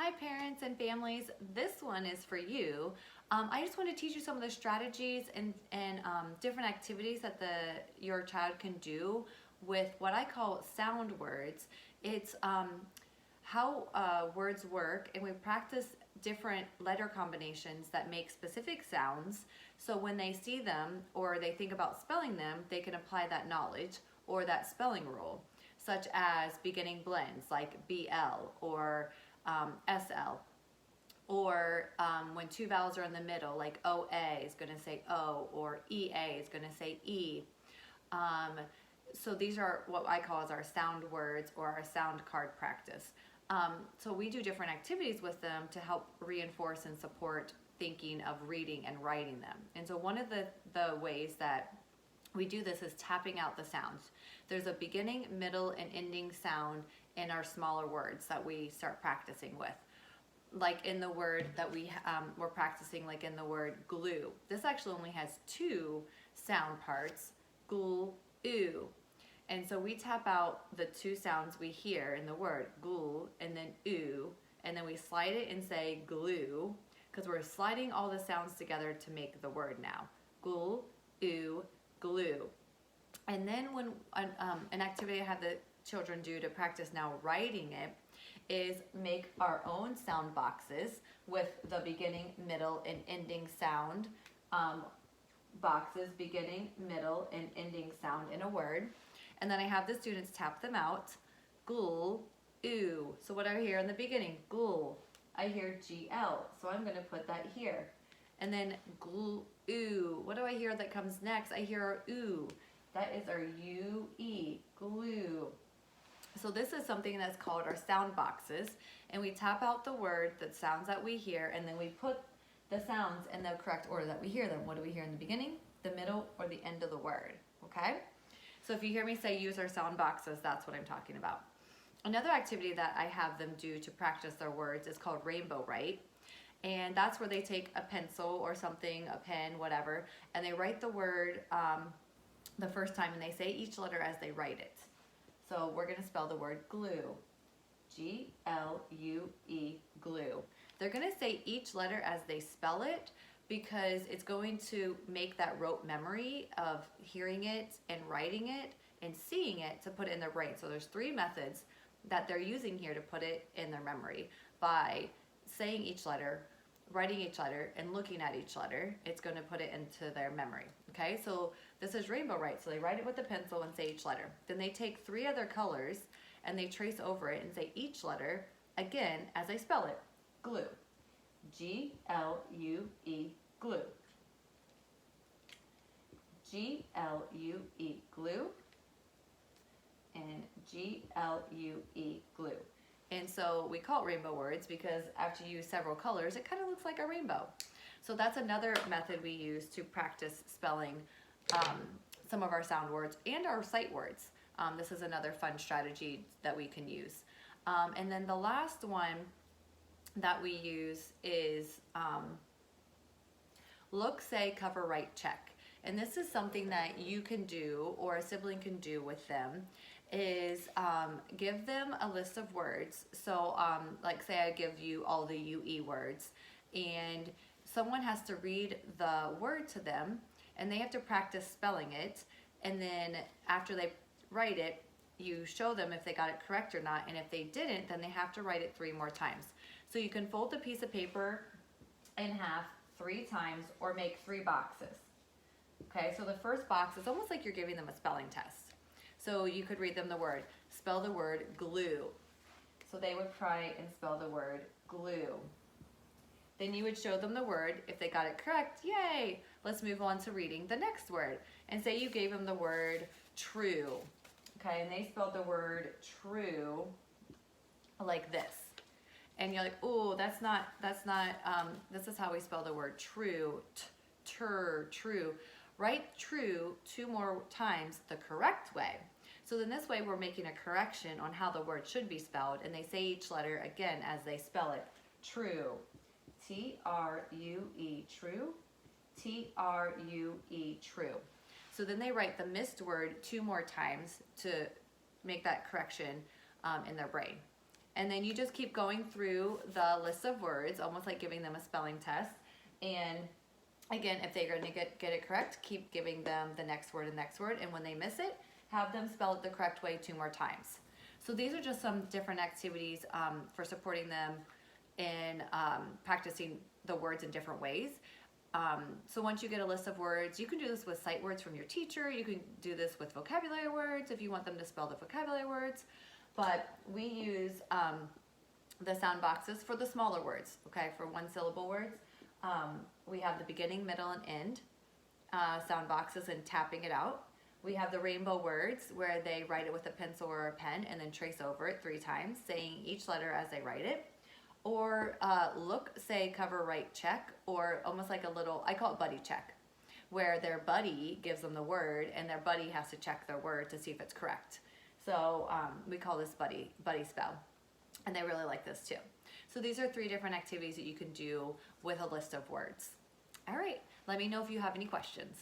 Hi parents and families, this one is for you. I just want to teach you some of the strategies and different activities that your child can do with what I call sound words. It's how words work, and we practice different letter combinations that make specific sounds, so when they see them or they think about spelling them, they can apply that knowledge or that spelling rule, such as beginning blends like BL or SL, or when two vowels are in the middle, like OA is going to say O, or EA is going to say E. So these are what I call as our sound words or our sound card practice. So we do different activities with them to help reinforce and support thinking of reading and writing them. And so one of the ways that we do this is tapping out the sounds. There's a beginning, middle, and ending sound in our smaller words that we start practicing with. Like in the word that we're practicing, like in the word glue. This actually only has two sound parts, glue, oo. And so we tap out the two sounds we hear in the word, glue, and then oo, and then we slide it and say glue, because we're sliding all the sounds together to make the word now. Glue, oo, glue. And then when an activity I have the children do to practice now writing it is make our own sound boxes with the beginning, middle, and ending sound boxes, beginning, middle, and ending sound in a word. And then I have the students tap them out. Glue, oo. So what do I hear in the beginning? Glue. I hear GL, so I'm going to put that here. And then glue, oo. What do I hear that comes next? I hear our oo. That is our UE, glue. So this is something that's called our sound boxes, and we tap out the word, the sounds that we hear, and then we put the sounds in the correct order that we hear them. What do we hear in the beginning, the middle, or the end of the word? Okay? So if you hear me say use our sound boxes, that's what I'm talking about. Another activity that I have them do to practice their words is called Rainbow Write. And that's where they take a pencil or something, a pen, whatever, and they write the word the first time, and they say each letter as they write it. So we're going to spell the word glue. G-L-U-E, glue. They're going to say each letter as they spell it, because it's going to make that rote memory of hearing it and writing it and seeing it to put it in their brain. So there's three methods that they're using here to put it in their memory. By saying each letter, writing each letter, and looking at each letter, it's going to put it into their memory. Okay, so this is Rainbow Write. So they write it with a pencil and say each letter. Then they take three other colors and they trace over it and say each letter again as they spell it. Glue. G-L-U-E, glue. G-L-U-E, glue. And G-L-U-E, glue. And so we call it rainbow words because after you use several colors, it kind of looks like a rainbow. So that's another method we use to practice spelling some of our sound words and our sight words. This is another fun strategy that we can use. And then the last one that we use is look, say, cover, write, check. And this is something that you can do or a sibling can do with them, is give them a list of words. So like say I give you all the UE words, and someone has to read the word to them, and they have to practice spelling it, and then after they write it, you show them if they got it correct or not, and if they didn't, then they have to write it 3 more times. So you can fold the piece of paper in half 3 times or make 3 boxes. Okay, so the first box is almost like you're giving them a spelling test. So you could read them the word, spell the word glue. So they would try and spell the word glue. Then you would show them the word. If they got it correct, yay! Let's move on to reading the next word. And say you gave them the word true. Okay, and they spelled the word true like this. And you're like, oh, this is how we spell the word true, true. Write true 2 more times the correct way. So then this way we're making a correction on how the word should be spelled, and they say each letter again as they spell it. True. T-R-U-E, true. T-R-U-E, true. So then they write the missed word 2 more times to make that correction in their brain. And then you just keep going through the list of words, almost like giving them a spelling test. And again, if they're going to get it correct, keep giving them the next word and next word. And when they miss it, have them spell it the correct way 2 more times. So these are just some different activities for supporting them in practicing the words in different ways. So once you get a list of words, you can do this with sight words from your teacher. You can do this with vocabulary words if you want them to spell the vocabulary words. But we use the sound boxes for the smaller words, okay, for 1-syllable words. We have the beginning, middle, and end sound boxes and tapping it out. We have the rainbow words where they write it with a pencil or a pen and then trace over it 3 times, saying each letter as they write it. Or look, say, cover, write, check, or almost like a little, I call it buddy check, where their buddy gives them the word and their buddy has to check their word to see if it's correct. So we call this buddy spell, and they really like this too. So these are 3 different activities that you can do with a list of words. All right, let me know if you have any questions.